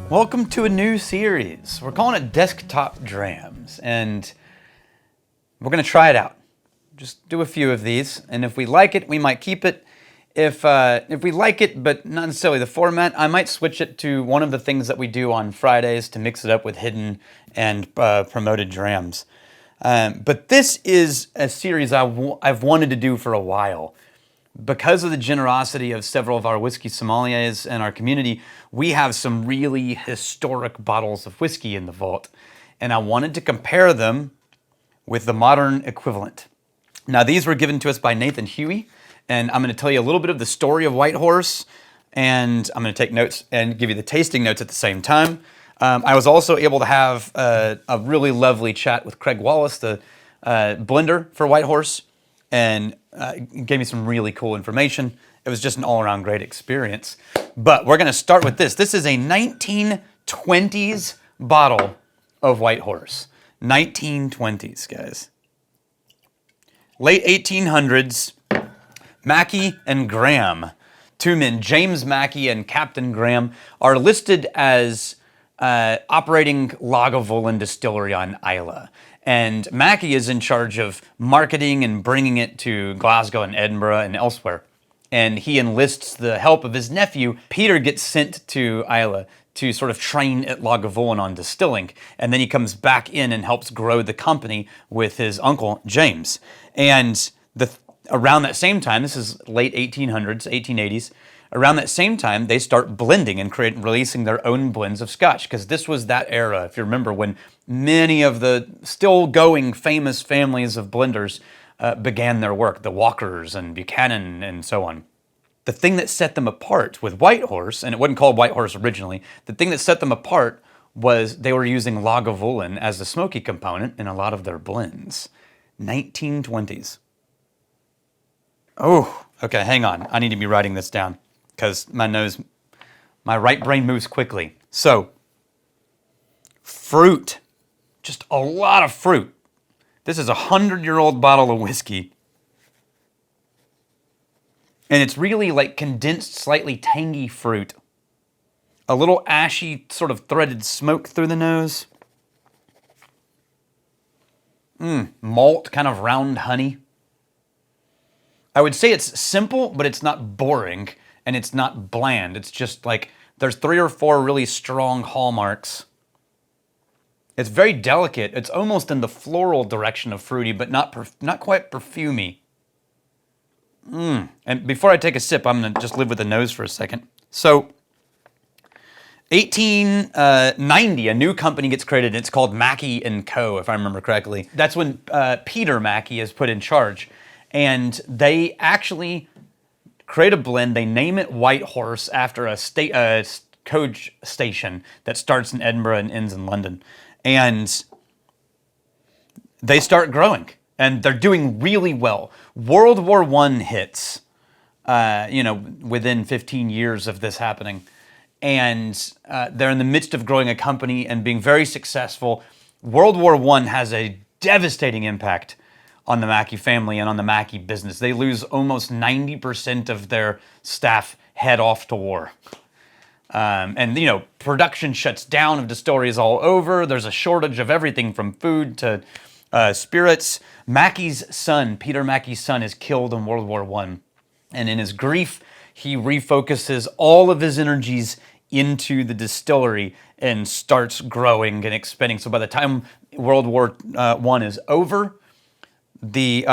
Welcome to a new series. We're calling it Desktop Drams, and we're going to try it out. Just do a few of these, and if we like it, we might keep it. If we like it, but not necessarily the format, I might switch it to one of the things that we do on Fridays to mix it up with hidden and promoted drams. But this is a series I've wanted to do for a while. Because of the generosity of several of our whiskey sommeliers and our community, we have some really historic bottles of whiskey in the vault. And I wanted to compare them with the modern equivalent. Now, these were given to us by Nathan Huey, and I'm going to tell you a little bit of the story of White Horse, and I'm going to take notes and give you the tasting notes at the same time. I was also able to have a really lovely chat with Craig Wallace, the blender for White Horse, and gave me some really cool information. It was just an all-around great experience. But we're going to start with this. This is a 1920s bottle of White Horse. 1920s, guys. Late 1800s, Mackey and Graham, two men, James Mackey and Captain Graham, are listed as operating Lagavulin distillery on Islay. And Mackey is in charge of marketing and bringing it to Glasgow and Edinburgh and elsewhere. And he enlists the help of his nephew. Peter gets sent to Islay to sort of train at Lagavulin on distilling. And then he comes back in and helps grow the company with his uncle, James. And around that same time, this is late 1800s, 1880s, around that same time, they start blending and releasing their own blends of Scotch, because this was that era, if you remember, when many of the still going famous families of blenders began their work, the Walkers and Buchanan and so on. The thing that set them apart with White Horse, and it wasn't called White Horse originally, the thing that set them apart was they were using Lagavulin as the smoky component in a lot of their blends. 1920s. Oh, okay, hang on. I need to be writing this down, because my right brain moves quickly. So, fruit. Just a lot of fruit. This is a 100-year-old bottle of whiskey. And it's really like condensed, slightly tangy fruit. A little ashy, sort of threaded smoke through the nose. Malt, kind of round honey. I would say it's simple, but it's not boring. And it's not bland. It's just like there's 3 or 4 really strong hallmarks. It's very delicate. It's almost in the floral direction of fruity, but not quite perfumey. And before I take a sip, I'm going to just live with the nose for a second. So, 1890, a new company gets created. It's called Mackey & Co., if I remember correctly. That's when Peter Mackey is put in charge. And they actually create a blend. They name it White Horse after a coach station that starts in Edinburgh and ends in London. And they start growing, and they're doing really well. World War I hits, within 15 years of this happening. And they're in the midst of growing a company and being very successful. World War I has a devastating impact on the Mackey family and on the Mackey business. They lose almost 90% of their staff, head off to war. Production shuts down of distilleries all over. There's a shortage of everything from food to spirits. Mackey's son, Peter Mackey's son, is killed in World War I. And in his grief, he refocuses all of his energies into the distillery and starts growing and expanding. So by the time World War I is over, the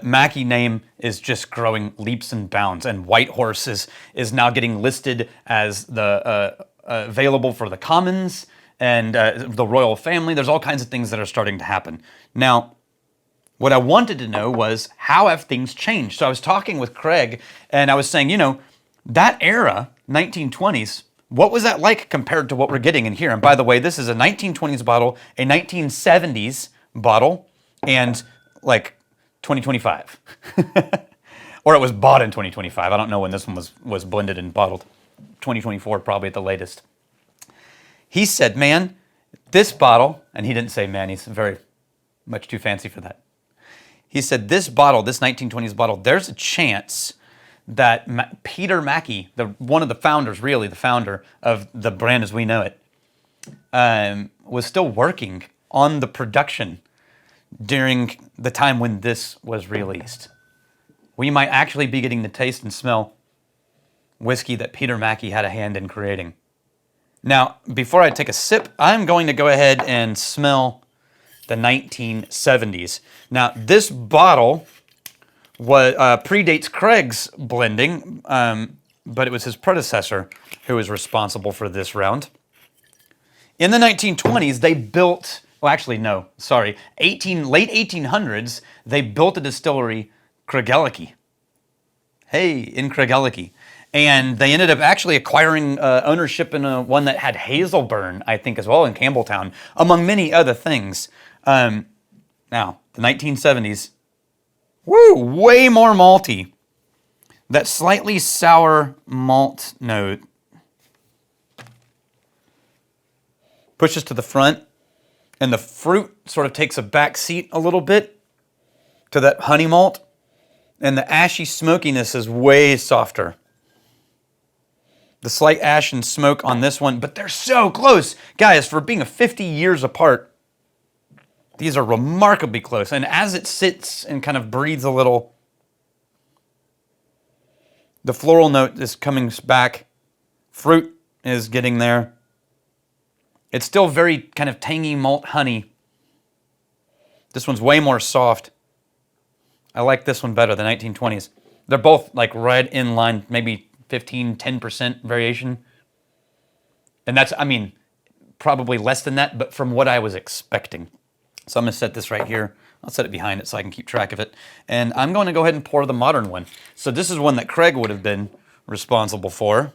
Mackey name is just growing leaps and bounds, and White Horse is now getting listed as the available for the commons and the royal family. There's all kinds of things that are starting to happen. Now, what I wanted to know was, how have things changed? So I was talking with Craig, and I was saying, that era, 1920s, what was that like compared to what we're getting in here? And by the way, this is a 1920s bottle, a 1970s bottle, and like 2025. Or it was bought in 2025. I don't know when this one was blended and bottled. 2024 probably at the latest. He said, man, this bottle, and he didn't say man, he's very much too fancy for that. He said, this bottle, this 1920s bottle, there's a chance that Peter Mackey, one of the founders, really the founder of the brand as we know it, was still working on the production during the time when this was released. We might actually be getting to taste and smell whiskey that Peter Mackey had a hand in creating. Now, before I take a sip, I'm going to go ahead and smell the 1970s. Now, this bottle predates Craig's blending, but it was his predecessor who was responsible for this round. In the 1920s, they built, well, actually, no, sorry, late 1800s, they built a distillery, Craigellachie. Hey, in Craigellachie. And they ended up actually acquiring ownership in one that had Hazelburn, I think, as well, in Campbelltown, among many other things. Now, the 1970s, way more malty. That slightly sour malt note pushes to the front, and the fruit sort of takes a back seat a little bit to that honey malt, and the ashy smokiness is way softer. The slight ash and smoke on this one, but they're so close. Guys, for being 50 years apart, these are remarkably close. And as it sits and kind of breathes a little, the floral note is coming back. Fruit is getting there. It's still very kind of tangy malt honey. This one's way more soft. I like this one better, the 1920s. They're both like right in line, maybe 10% variation. And that's, I mean, probably less than that, but from what I was expecting. So I'm going to set this right here. I'll set it behind it so I can keep track of it. And I'm going to go ahead and pour the modern one. So this is one that Craig would have been responsible for.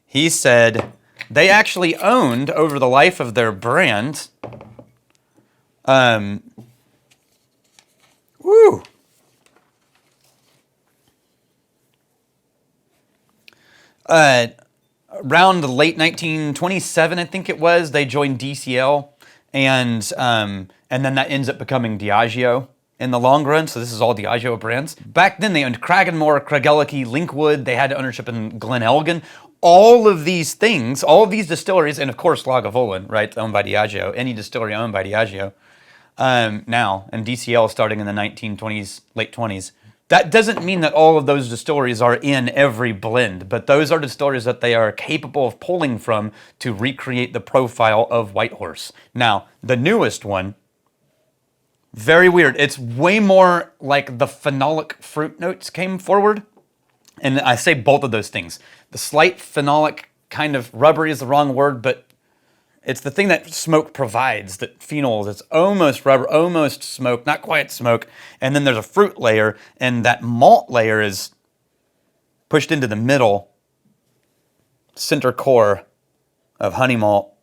He said they actually owned, over the life of their brand, around the late 1927, I think it was, they joined DCL, and then that ends up becoming Diageo in the long run. So this is all Diageo brands. Back then, they owned Cragganmore, Craigellachie, Linkwood. They had ownership in Glen Elgin. All of these things, all of these distilleries, and of course Lagavulin, right, owned by Diageo. Any distillery owned by Diageo now, and DCL starting in the 1920s, late 20s. That doesn't mean that all of those distilleries are in every blend, but those are distilleries that they are capable of pulling from to recreate the profile of Whitehorse. Now, the newest one, very weird. It's way more like the phenolic fruit notes came forward. And I say both of those things. The slight phenolic, kind of rubbery is the wrong word, but it's the thing that smoke provides, that phenols. It's almost rubber, almost smoke, not quite smoke. And then there's a fruit layer, and that malt layer is pushed into the middle center core of honey malt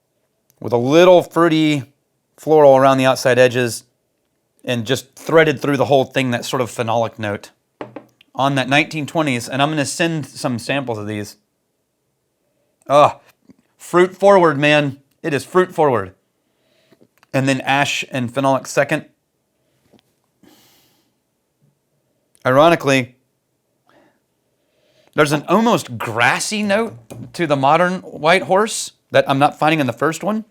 with a little fruity floral around the outside edges and just threaded through the whole thing, that sort of phenolic note on that 1920s. And I'm going to send some samples of these. Fruit forward, man. It is fruit forward. And then ash and phenolic second. Ironically, there's an almost grassy note to the modern Whitehorse that I'm not finding in the first one.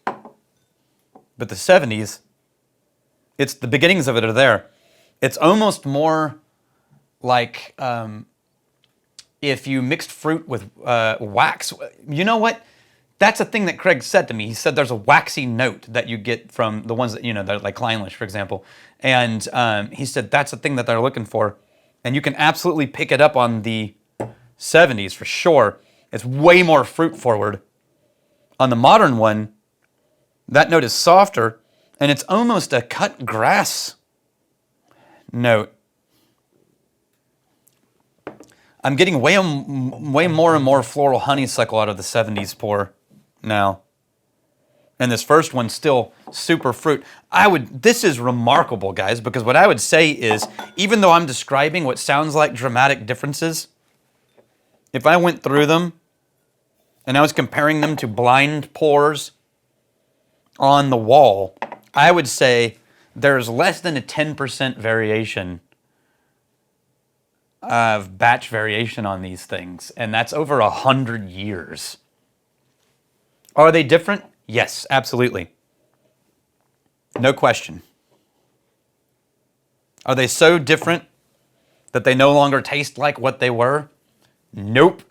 But the 70s, it's the beginnings of it are there. It's almost more like if you mixed fruit with wax. You know what? That's a thing that Craig said to me. He said there's a waxy note that you get from the ones that, you know, that are like Kleinlich, for example. And he said that's the thing that they're looking for. And you can absolutely pick it up on the 70s for sure. It's way more fruit forward. On the modern one, that note is softer, and it's almost a cut grass note. I'm getting way more and more floral honeysuckle out of the 70s pour now. And this first one's still super fruit. This is remarkable, guys, because what I would say is, even though I'm describing what sounds like dramatic differences, if I went through them and I was comparing them to blind pours on the wall, I would say there's less than a 10% variation of batch variation on these things, and that's over 100 years. Are they different? Yes, absolutely. No question. Are they so different that they no longer taste like what they were? Nope.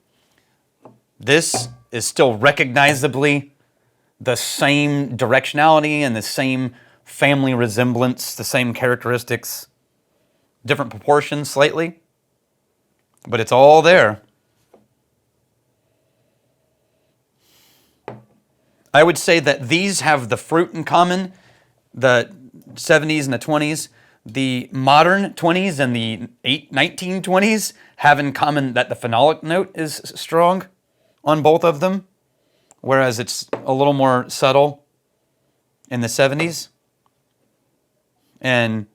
This is still recognizably the same directionality and the same family resemblance, the same characteristics, different proportions slightly, but it's all there. I would say that these have the fruit in common, the 70s and the 20s. The modern 20s and the 1920s have in common that the phenolic note is strong on both of them, whereas it's a little more subtle in the 70s. And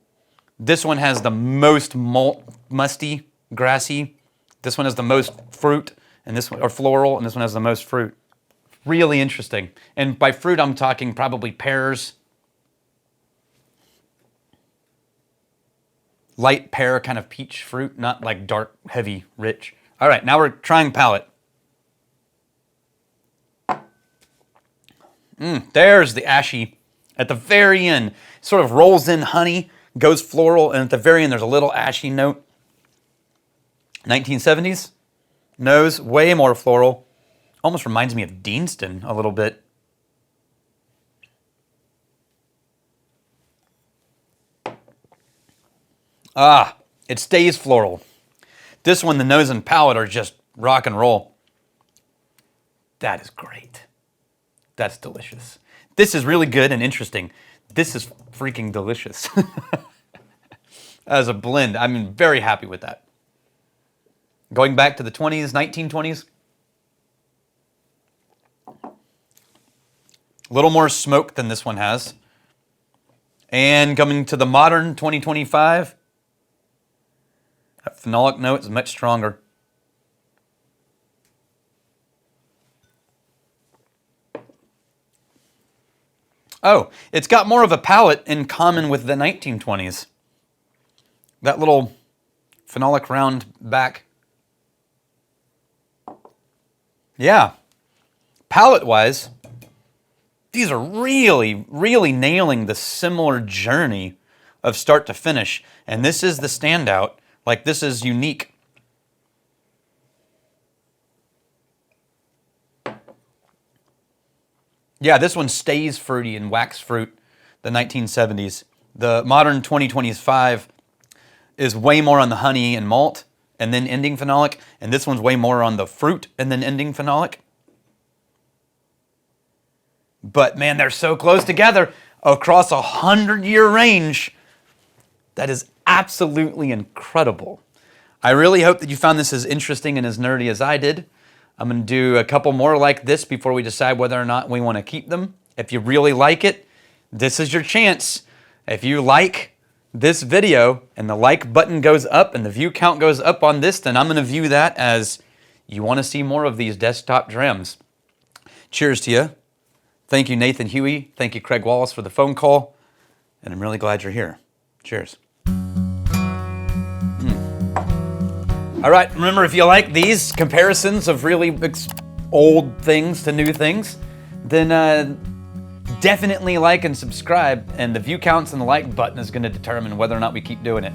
this one has the most malt, musty, grassy. This one has the most fruit, and this one, or floral, and this one has the most fruit. Really interesting. And by fruit, I'm talking probably pears. Light pear, kind of peach fruit, not like dark, heavy, rich. All right, now we're trying palate. There's the ashy. At the very end, sort of rolls in honey, goes floral, and at the very end, there's a little ashy note. 1970s, nose, way more floral. Almost reminds me of Deanston a little bit. It stays floral. This one, the nose and palate are just rock and roll. That is great. That's delicious. This is really good and interesting. This is freaking delicious. As a blend, I'm very happy with that. Going back to the 20s, 1920s. A little more smoke than this one has. And coming to the modern 2025, that phenolic note is much stronger. Oh, it's got more of a palate in common with the 1920s. That little phenolic round back. Yeah. Palate-wise, these are really, really nailing the similar journey of start to finish. And this is the standout. Like, this is unique. Yeah, this one stays fruity and wax fruit, the 1970s. The modern 2025 is way more on the honey and malt and then ending phenolic. And this one's way more on the fruit and then ending phenolic. But man, they're so close together across a 100-year range. That is absolutely incredible. I really hope that you found this as interesting and as nerdy as I did. I'm going to do a couple more like this before we decide whether or not we want to keep them. If you really like it, this is your chance. If you like this video and the like button goes up and the view count goes up on this, then I'm going to view that as you want to see more of these desktop drams. Cheers to you. Thank you, Nathan Huey. Thank you, Craig Wallace, for the phone call. And I'm really glad you're here. Cheers. All right, remember, if you like these comparisons of really old things to new things, then definitely like and subscribe, and the view counts and the like button is going to determine whether or not we keep doing it.